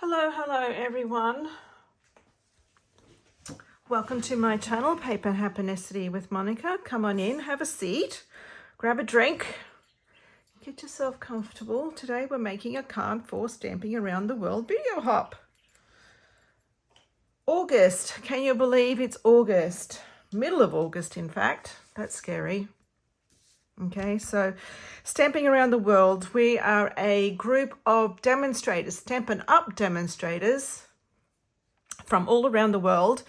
Hello everyone. Welcome to my channel, Paper and Happinessity with Monica. Come on in, have a seat, grab a drink, get yourself comfortable. Today we're making a card for Stamping Around the World video hop. August, can you believe it's August? Middle of August, in fact. That's scary. Okay, so Stamping Around the World, we are a group of demonstrators, Stampin' Up demonstrators from all around the world.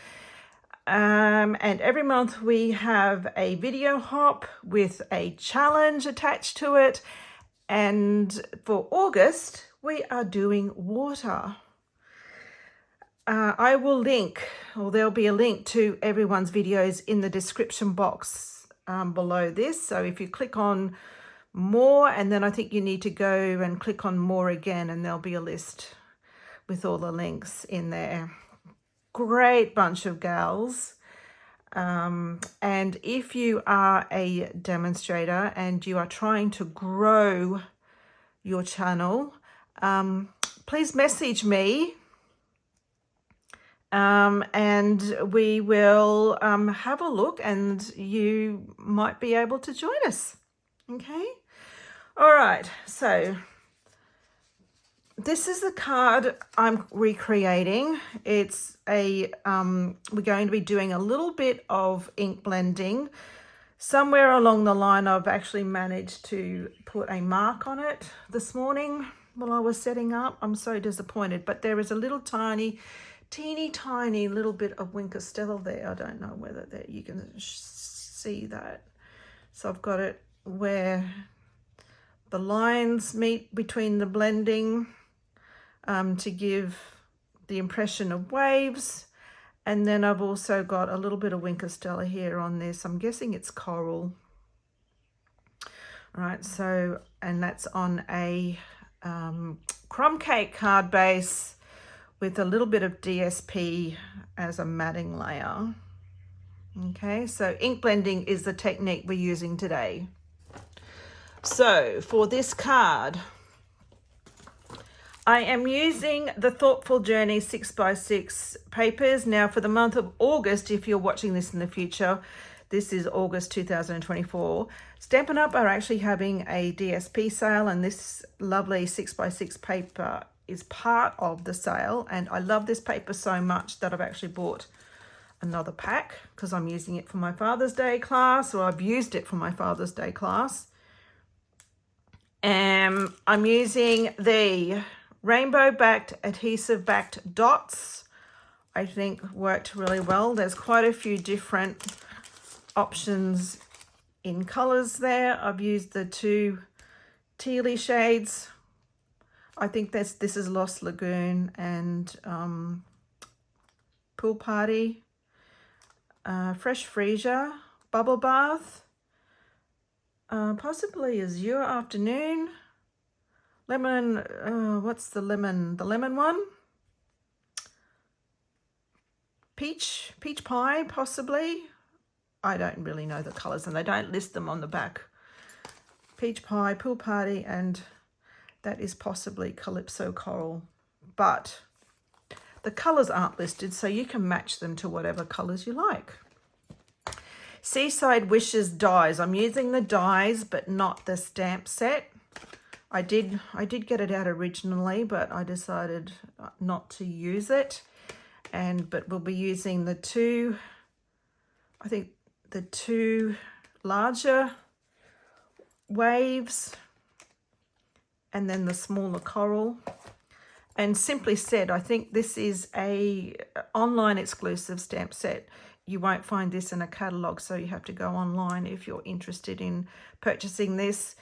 And every month we have a video hop with a challenge attached to it. And for August, we are doing water. I will link, or there'll be a link to everyone's videos in the description box below this. So if you click on more, and then I think you need to go and click on more again, and there'll be a list with all the links in there. Great bunch of gals. And if you are a demonstrator and you are trying to grow your channel, please message me. And we will have a look, and you might be able to join us. Okay. All right. So this is the card I'm recreating. It's a, we're going to be doing a little bit of ink blending. Somewhere along the line, I've actually managed to put a mark on it this morning while I was setting up. I'm so disappointed, but there is a little teeny tiny little bit of Winkestella there. I don't know whether that you can see that. So I've got it where the lines meet between the blending to give the impression of waves. And then I've also got a little bit of Winkestella here on this. I'm guessing it's coral. All right, so, and that's on a crumb cake card base with a little bit of DSP as a matting layer. Okay, so ink blending is the technique we're using today. So for this card, I am using the Thoughtful Journey 6x6 papers. Now for the month of August, if you're watching this in the future, this is August 2024. Stampin' Up are actually having a DSP sale, and this lovely 6x6 paper is part of the sale. And I love this paper so much that I've actually bought another pack because I'm using it for my Father's Day class, or I've used it for my Father's Day class. And I'm using the rainbow-backed, adhesive-backed dots. I think worked really well. There's quite a few different options in colors there. I've used the two Tilley shades. I think this is Lost Lagoon and Pool Party, Fresh Freesia, Bubble Bath, possibly Azure Afternoon, Lemon, what's the lemon? The lemon one? Peach Pie, possibly. I don't really know the colours, and they don't list them on the back. Peach Pie, Pool Party, and that is possibly Calypso Coral, but the colours aren't listed, so you can match them to whatever colours you like. Seaside Wishes dies. I'm using the dies, but not the stamp set. I did get it out originally, but I decided not to use it. But we'll be using the two, I think the two larger waves, and then the smaller coral. And simply said, I think this is a online exclusive stamp set. You won't find this in a catalogue, so you have to go online if you're interested in purchasing this.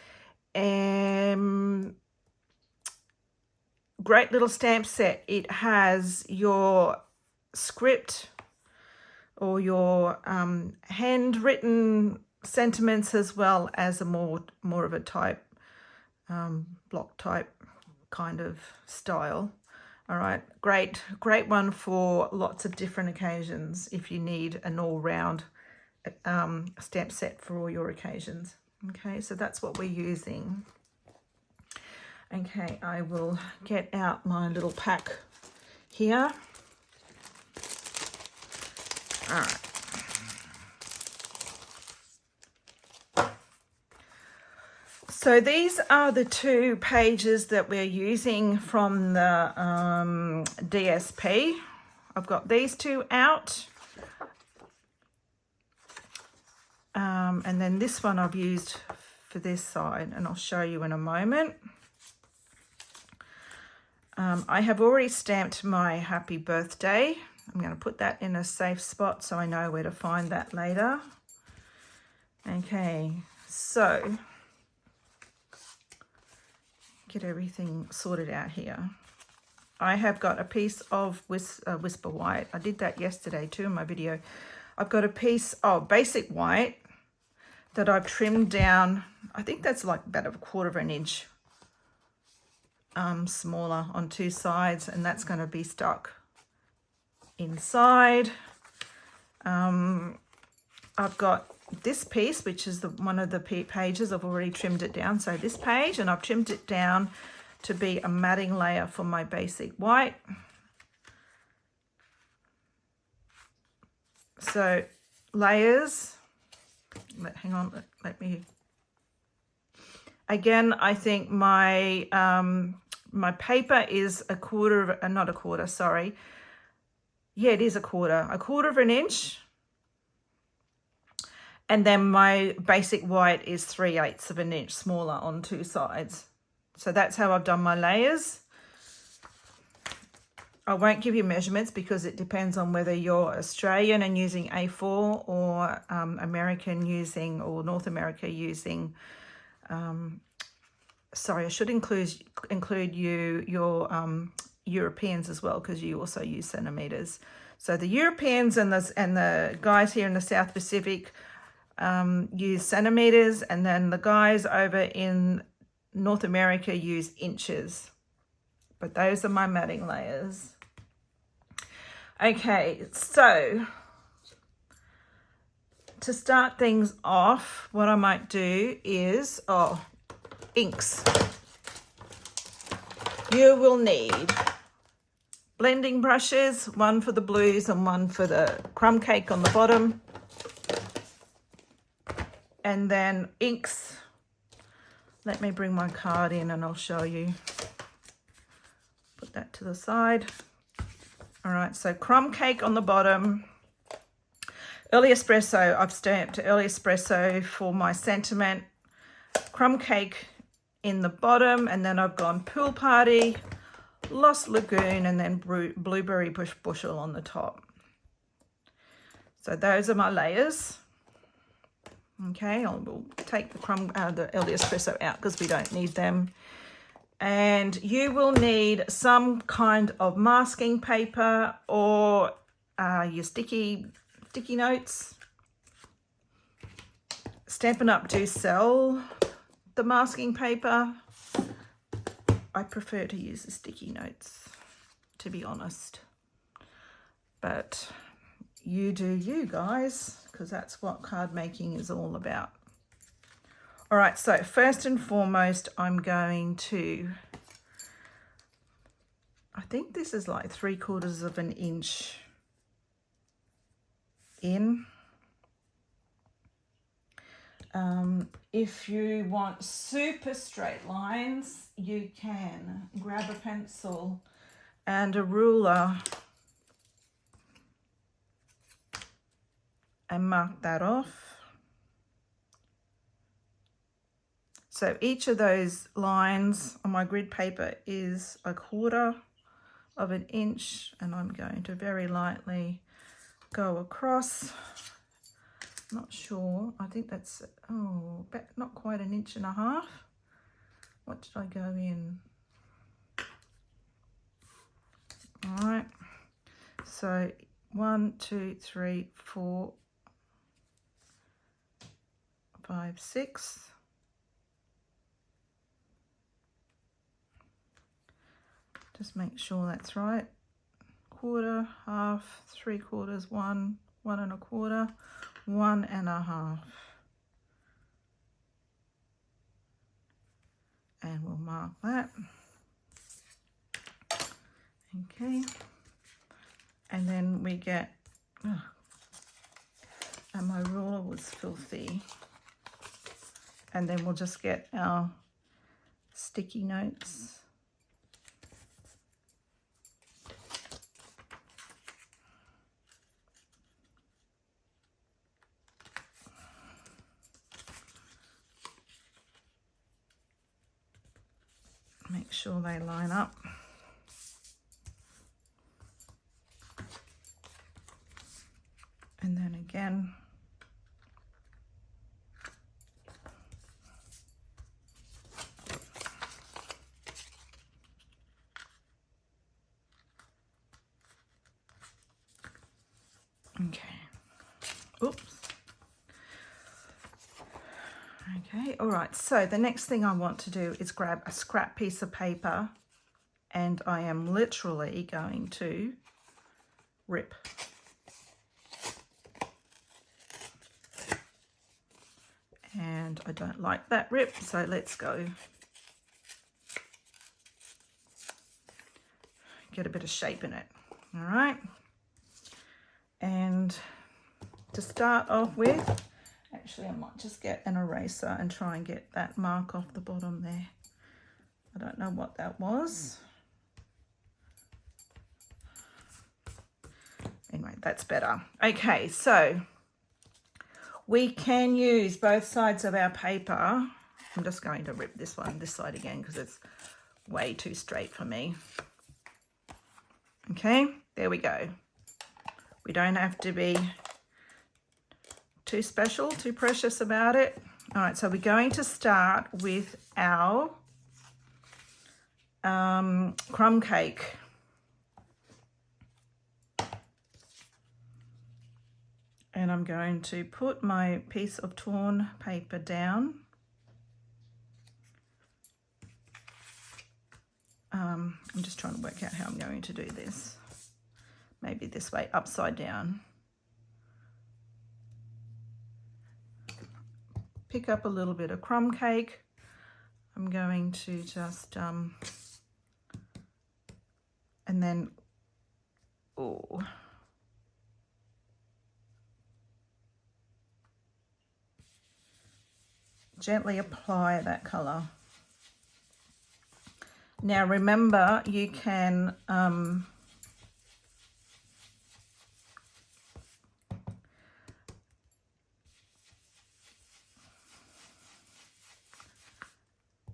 Great little stamp set. It has your script or your handwritten sentiments, as well as a more of a type block type kind of style. All right, great one for lots of different occasions if you need an all-round stamp set for all your occasions. Okay, so that's what we're using. Okay, I will get out my little pack here. All right. So these are the 2 pages that we're using from the DSP. I've got these 2 out. And then this one I've used for this side, and I'll show you in a moment. I have already stamped my happy birthday. I'm going to put that in a safe spot so I know where to find that later. Okay, so get everything sorted out here. I have got a piece of Whisper White. I did that yesterday too in my video. I've got a piece of basic white that I've trimmed down. I think that's like about 1/4 inch smaller on 2 sides, and that's going to be stuck inside. I've got this piece, which is one of the pages. I've already trimmed it down. So this page, and I've trimmed it down to be a matting layer for my basic white. So layers, hang on, let me, again, I think my my paper is not a quarter, sorry. Yeah, it is a 1/4 inch. And then my basic white is 3/8 of an inch smaller on 2 sides. So that's how I've done my layers. I won't give you measurements because it depends on whether you're Australian and using A4 or American using, or North America using, sorry, I should include your Europeans as well, because you also use centimeters. So the Europeans and the guys here in the South Pacific use centimeters, and then the guys over in North America use inches. But those are my matting layers. Okay, so to start things off, what I might do is, inks. You will need blending brushes, one for the blues and one for the crumb cake on the bottom. And then inks. Let me bring my card in and I'll show you. Put that to the side. All right, so crumb cake on the bottom. Early Espresso, I've stamped Early Espresso for my sentiment. Crumb cake in the bottom, and then I've gone Pool Party, Lost Lagoon, and then Blueberry Bushel on the top. So those are my layers. Okay, we'll take the Early Espresso out because we don't need them. And you will need some kind of masking paper or your sticky notes. Stampin' Up! Do sell the masking paper. I prefer to use the sticky notes, to be honest. But you do you, guys, because that's what card making is all about. All right, so first and foremost, I'm going to, I think this is like 3/4 of an inch in. If you want super straight lines, you can grab a pencil and a ruler and mark that off. So each of those lines on my grid paper is 1/4 of an inch, and I'm going to very lightly go across. Not sure, I think that's, not quite 1.5 inches. What did I go in? All right, so 1, 2, 3, 4, 5, 6. Just make sure that's right. 1/4, 1/2, 3/4, 1, 1 1/4, 1 1/2. And we'll mark that. Okay. And then we get, oh, and my ruler was filthy. And then we'll just get our sticky notes. Make sure they line up. And then again, okay, oops. Okay, all right, so the next thing I want to do is grab a scrap piece of paper, and I am literally going to rip. And I don't like that rip, so let's go. Get a bit of shape in it, all right? And to start off with, actually I might just get an eraser and try and get that mark off the bottom there. I don't know what that was. Anyway, that's better. Okay, so we can use both sides of our paper. I'm just going to rip this side again, because it's way too straight for me. Okay, there we go. We don't have to be too special, too precious about it. All right, so we're going to start with our crumb cake. And I'm going to put my piece of torn paper down. I'm just trying to work out how I'm going to do this. Maybe this way, upside down. Pick up a little bit of crumb cake. I'm going to just, and then, oh. Gently apply that colour. Now remember, you can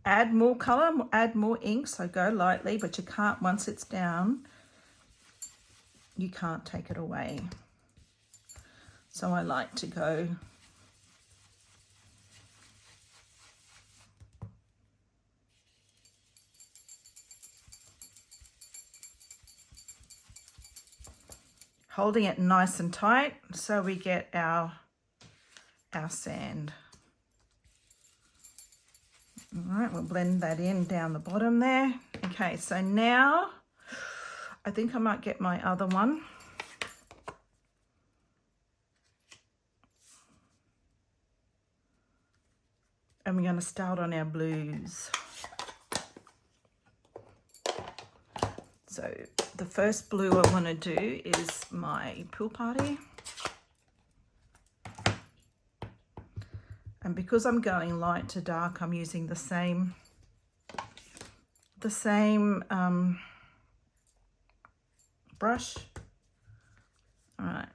add more colour, add more ink, so go lightly, but you can't, once it's down, you can't take it away. So I like to go holding it nice and tight so we get our sand. All right, we'll blend that in down the bottom there. Okay, so now I think I might get my other one. And we're going to start on our blues. So the first blue I want to do is my pool party. And because I'm going light to dark, I'm using the same brush. All right,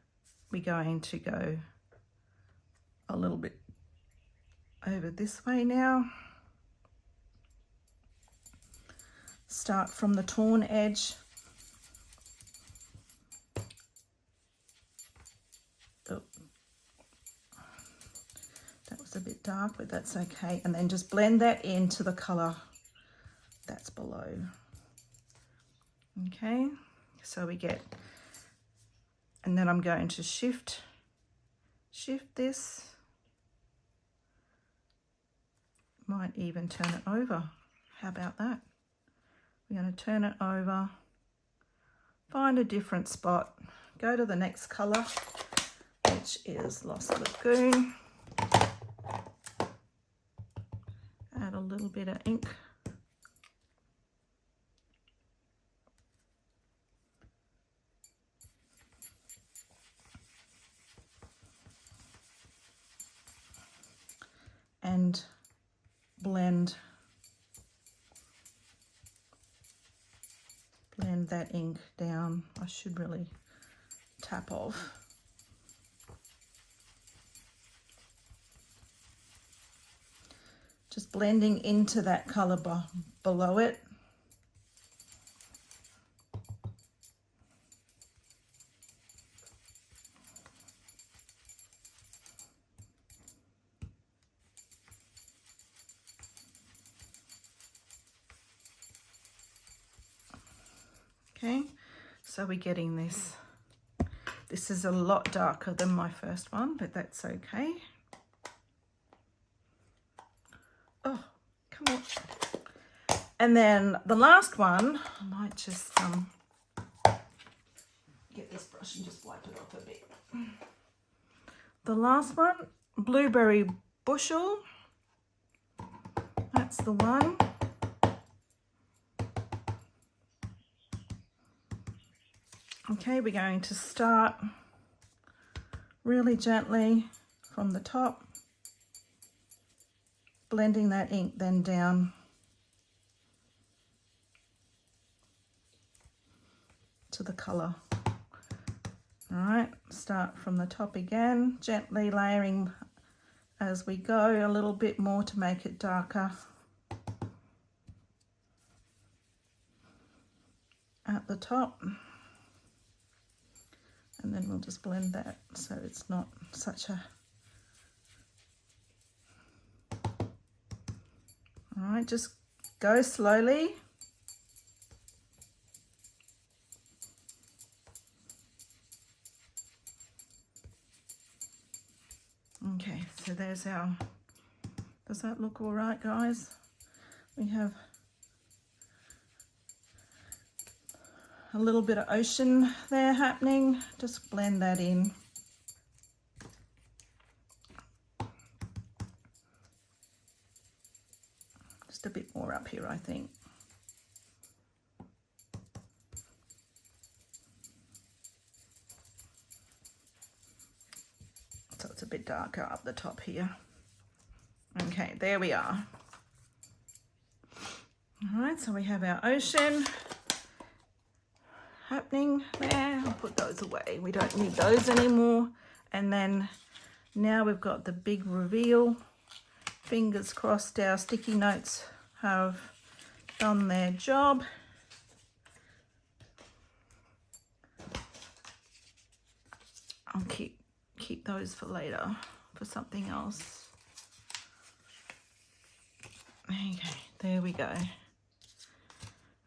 we're going to go a little bit over this way now. Start from the torn edge. Oh, that was a bit dark, but that's okay. And then just blend that into the colour that's below. Okay, so we get, and then I'm going to shift this. Might even turn it over. How about that? We're going to turn it over, find a different spot, go to the next colour, which is Lost Lagoon. Add a little bit of ink. and blend that ink down. I should really tap off. Just blending into that colour below it. Okay, so we're getting this. This is a lot darker than my first one, but that's okay. Oh, come on. And then the last one, I might just get this brush and just wipe it off a bit. The last one, Blueberry Bushel. That's the one. Okay, we're going to start really gently from the top, blending that ink then down to the colour. All right, start from the top again, gently layering as we go, a little bit more to make it darker at the top. And then we'll just blend that so it's not such a... All right, just go slowly. Okay, so there's our... Does that look all right, guys? We have a little bit of ocean there happening. Just blend that in. Just a bit more up here, I think. So it's a bit darker up the top here. Okay, there we are. All right, so we have our ocean happening there. I'll put those away. We don't need those anymore. And then now we've got the big reveal. Fingers crossed our sticky notes have done their job. I'll keep those for later, for something else. Okay, there we go.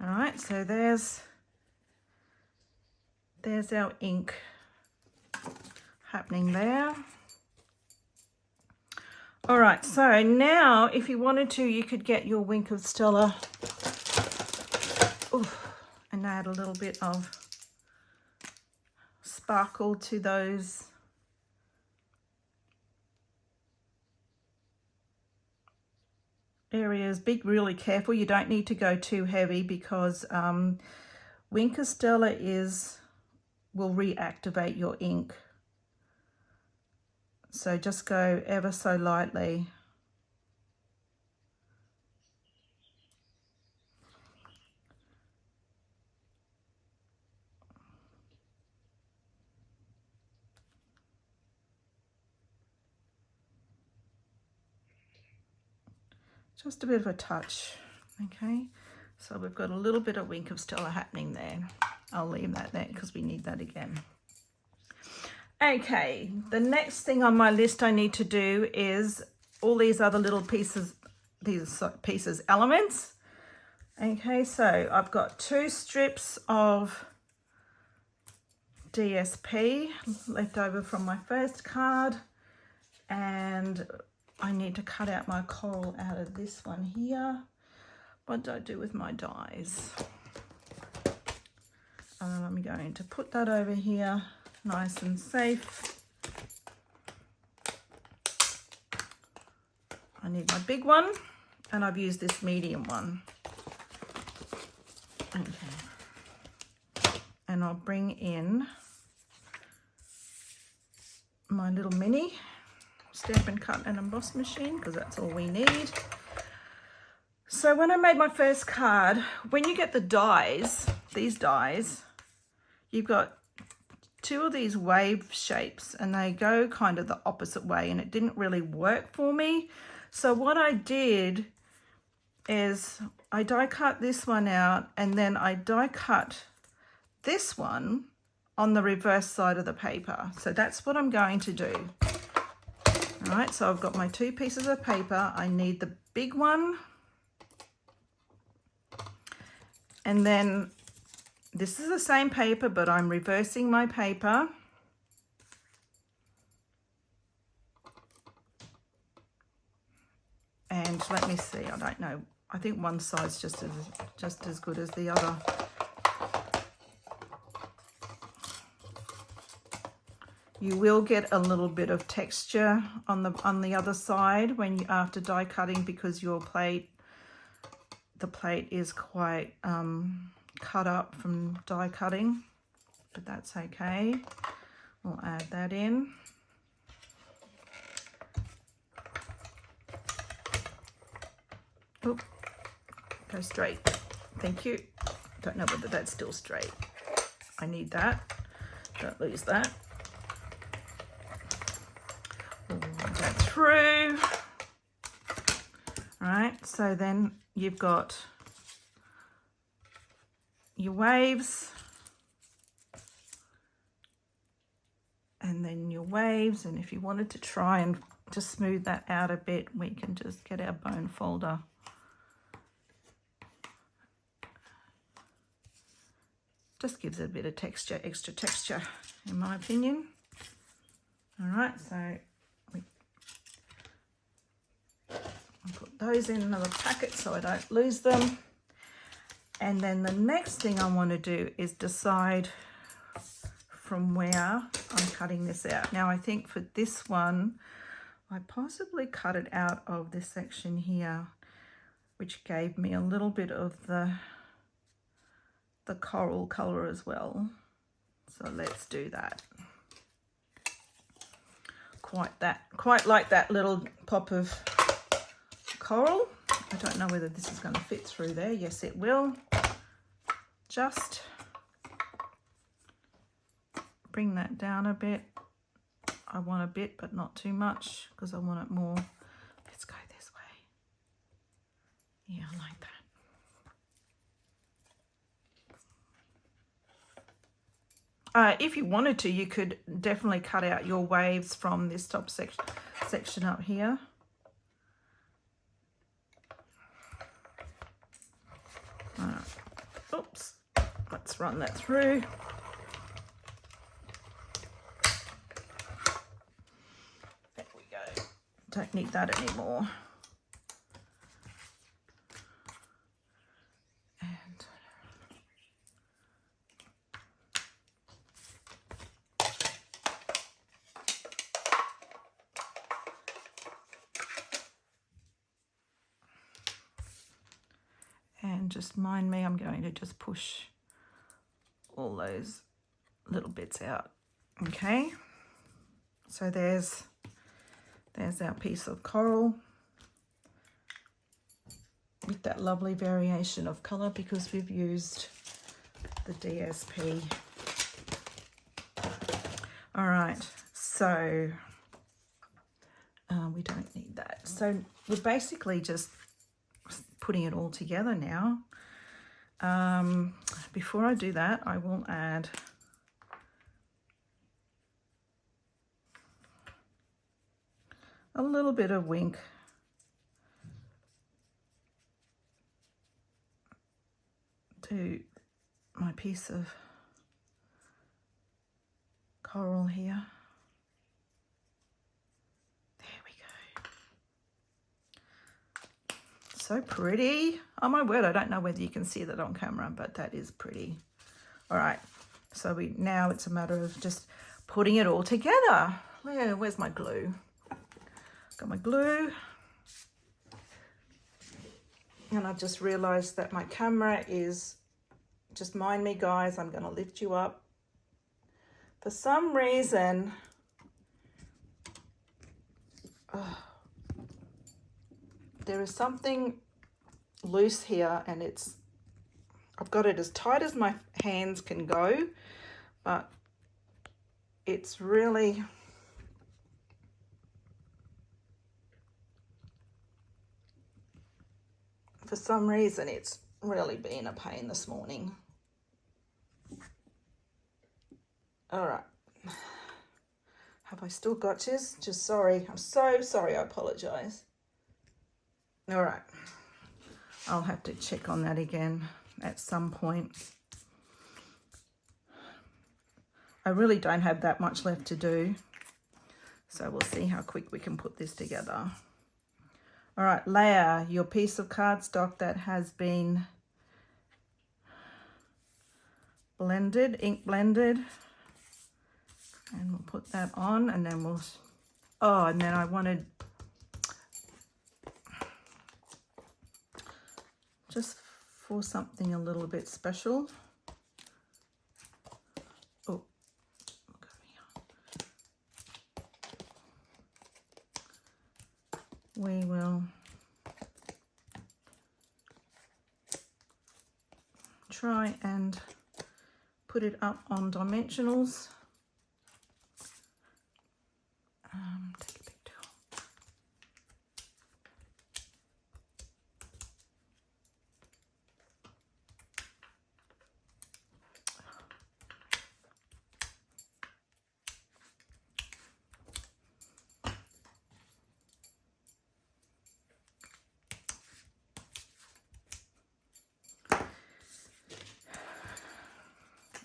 All right, so there's our ink happening there. All right, so now if you wanted to, you could get your Wink of Stella and add a little bit of sparkle to those areas. Be really careful. You don't need to go too heavy because Wink of Stella will reactivate your ink. So just go ever so lightly. Just a bit of a touch, okay? So we've got a little bit of Wink of Stella happening there. I'll leave that there because we need that again. Okay, the next thing on my list I need to do is all these other little pieces, elements. Okay, so I've got 2 strips of DSP left over from my first card, and I need to cut out my coral out of this one here. What do I do with my dies? I'm going to put that over here, nice and safe. I need my big one, and I've used this medium one. Okay. And I'll bring in my little mini Stampin' Cut and Emboss machine, because that's all we need. So when I made my first card, when you get the dies, these dies, you've got two of these wave shapes and they go kind of the opposite way, and it didn't really work for me. So what I did is I die cut this one out, and then I die cut this one on the reverse side of the paper. So that's what I'm going to do. All right, so I've got my two pieces of paper. I need the big one. And then this is the same paper, but I'm reversing my paper. And let me see, I don't know. I think one side's just as good as the other. You will get a little bit of texture on the other side when you after die cutting, because your plate, the plate is quite cut up from die cutting, but that's okay. We'll add that in. Oop, go straight. Thank you. Don't know whether that's still straight. I need that. Don't lose that. Run that through. All right, so then you've got your waves, and then your waves, and if you wanted to try and just smooth that out a bit, we can just get our bone folder. Just gives it a bit of texture, extra texture, in my opinion. All right, so I'll put those in another packet so I don't lose them. And then the next thing I want to do is decide from where I'm cutting this out. Now I think for this one, I possibly cut it out of this section here, which gave me a little bit of the coral color as well. So let's do that. Quite like that little pop of coral. I don't know whether this is going to fit through there. Yes, it will. Just bring that down a bit. I want a bit, but not too much, because I want it more. Let's go this way. Yeah, I like that. If you wanted to, you could definitely cut out your waves from this top section up here. Oops, let's run that through. There we go. Don't need that anymore. And just mind me, I'm going to just push all those little bits out. Okay, so there's our piece of coral with that lovely variation of color, because we've used the DSP. All right, so we don't need that. So we're basically just putting it all together now. Before I do that, I will add a little bit of wink to my piece of coral here. So pretty. Oh my word, I don't know whether you can see that on camera, but that is pretty. All right, so now it's a matter of just putting it all together. Where's my glue? Got my glue. And I've just realized that my camera is, just mind me guys, I'm gonna lift you up. For some reason, there is something loose here, and I've got it as tight as my hands can go, but it's really, for some reason, it's really been a pain this morning. All right. Have I still got this? Just sorry. I'm so sorry. I apologize. All right. I'll have to check on that again at some point. I really don't have that much left to do, so we'll see how quick we can put this together. All right, layer your piece of cardstock that has been blended, ink blended, and we'll put that on, and then we'll, oh, and then I wanted just for something a little bit special. Oh, look over here. We will try and put it up on dimensionals. Take a big tool.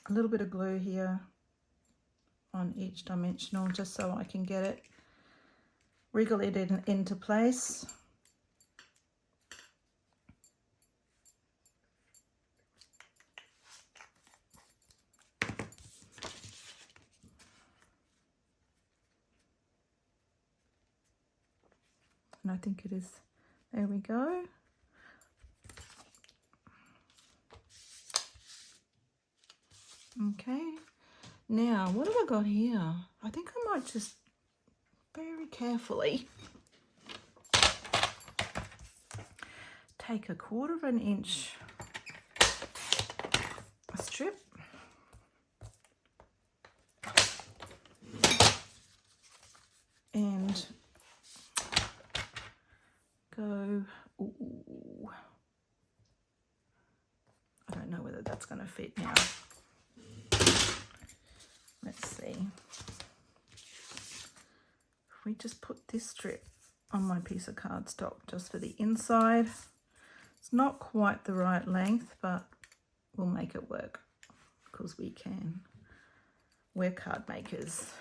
A little bit of glue here on each dimensional, just so I can get it, wriggle it into place. And I think it is, there we go. Okay, now what have I got here? I think I might just very carefully take a 1/4 inch strip and go, ooh, I don't know whether that's going to fit now. Let's see. If we just put this strip on my piece of cardstock just for the inside. It's not quite the right length, but we'll make it work because we can. We're card makers.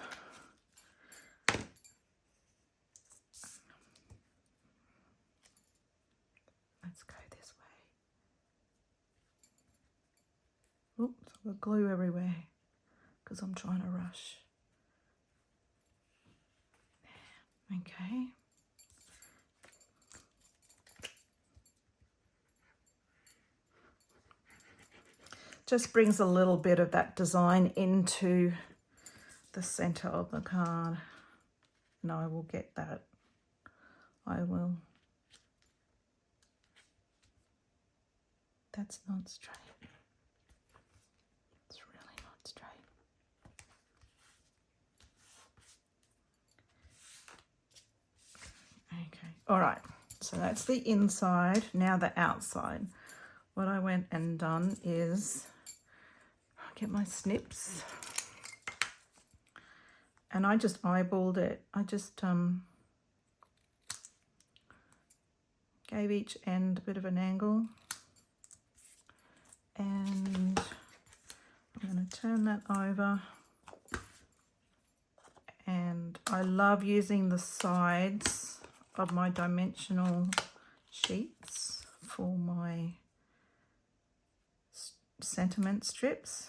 Let's go this way. Oops, I've got glue everywhere because I'm trying to rush. Okay. Just brings a little bit of that design into the center of the card. And I will get that. I will. That's not straight. It's really not straight. Okay, all right, so that's the inside. Now the outside. What I went and done is get my snips, and I just eyeballed it. I just gave each end a bit of an angle, and I'm going to turn that over. And I love using the sides of my dimensional sheets for my sentiment strips.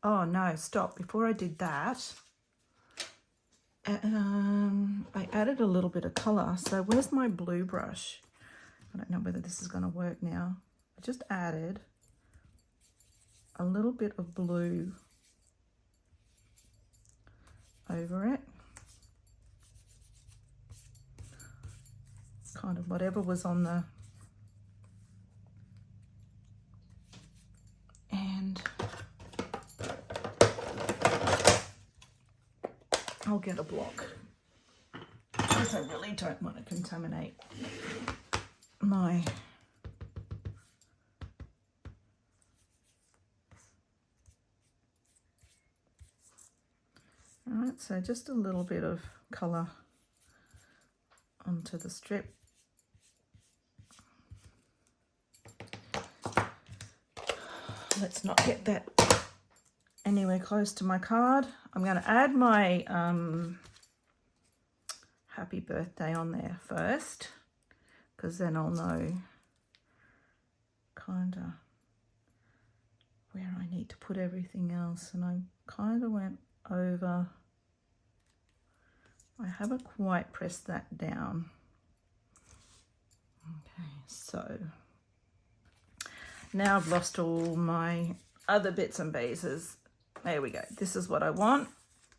Oh no, stop, before I did that, I added a little bit of colour. So where's my blue brush? I don't know whether this is going to work now. I just added a little bit of blue over it. kind of whatever was on the, and I'll get a block because I really don't want to contaminate my Alright, so just a little bit of colour onto the strip. Let's not get that anywhere close to my card. I'm going to add my happy birthday on there first, because then I'll know kind of where I need to put everything else. And I kind of went over, I haven't quite pressed that down. Okay, so now I've lost all my other bits and pieces. There we go. This is what I want,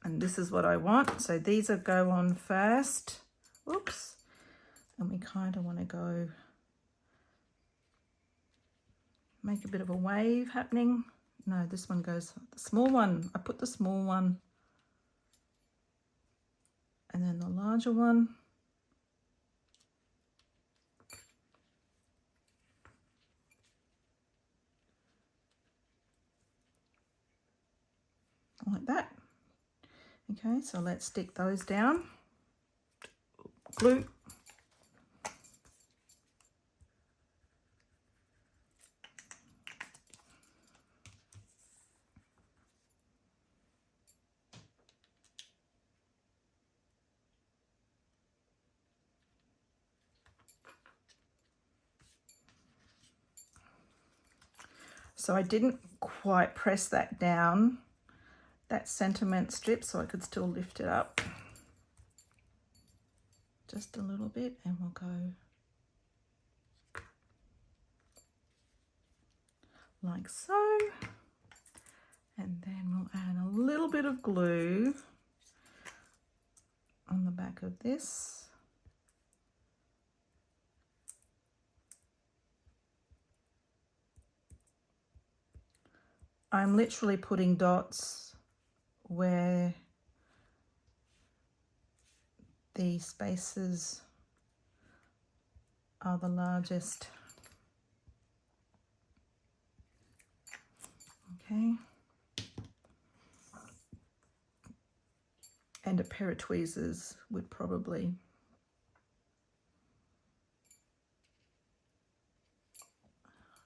and this is what I want. So these are go on first. Whoops. And we kind of want to go make a bit of a wave happening. No, this one goes, the small one. I put the small one. And then the larger one. Like that. Okay, so let's stick those down. Glue. So I didn't quite press that down, that sentiment strip, so I could still lift it up just a little bit, and we'll go like so. And then we'll add a little bit of glue on the back of this. I'm literally putting dots where the spaces are the largest. Okay. And a pair of tweezers would probably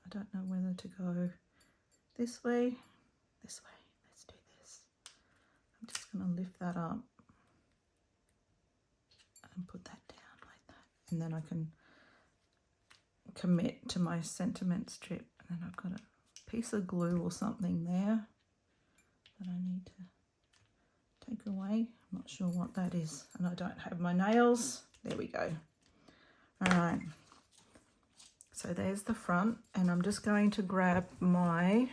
I don't know whether to go this way, this way. Let's do this. I'm just going to lift that up and put that down like that. And then I can commit to my sentiment strip. And then I've got a piece of glue or something there that I need to take away. I'm not sure what that is. And I don't have my nails. There we go. All right. So there's the front, and I'm just going to grab my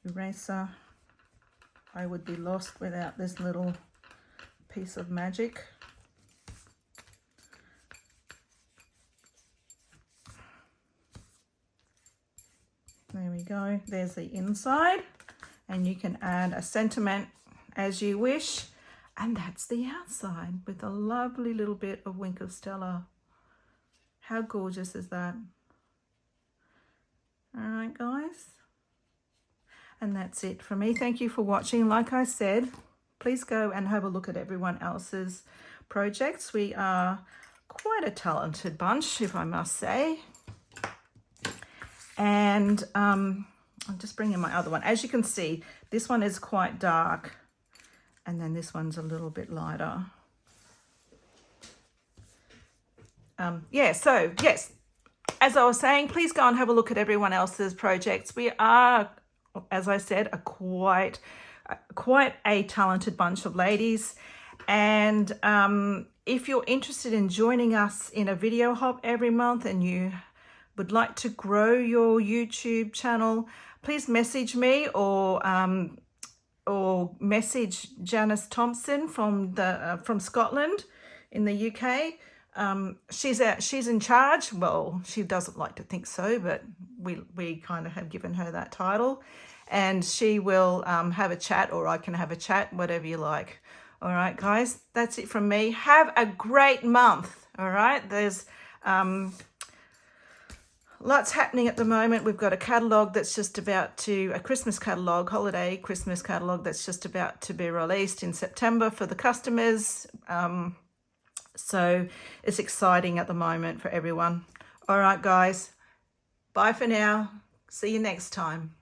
eraser. I would be lost without this little piece of magic. There we go. There's the inside, and you can add a sentiment as you wish. And that's the outside with a lovely little bit of Wink of Stella. How gorgeous is that? All right, guys. And that's it for me. Thank you for watching. Like I said, please go and have a look at everyone else's projects. We are quite a talented bunch, if I must say. And I'm just bringing my other one. As you can see, this one is quite dark. And then this one's a little bit lighter. Yeah, so yes, as I was saying, please go and have a look at everyone else's projects. We are, as I said, quite a talented bunch of ladies. And if you're interested in joining us in a video hop every month and you would like to grow your YouTube channel, please message me or or message Janice Thompson from Scotland in the UK. She's in charge. Well, she doesn't like to think so, but we kind of have given her that title, and she will have a chat, or I can have a chat, whatever you like. All right, guys, that's it from me. Have a great month. All right, there's lots happening at the moment. We've got a catalogue that's just about to, a Christmas catalogue, holiday Christmas catalogue that's just about to be released in September for the customers. So it's exciting at the moment for everyone. All right, guys, bye for now. See you next time.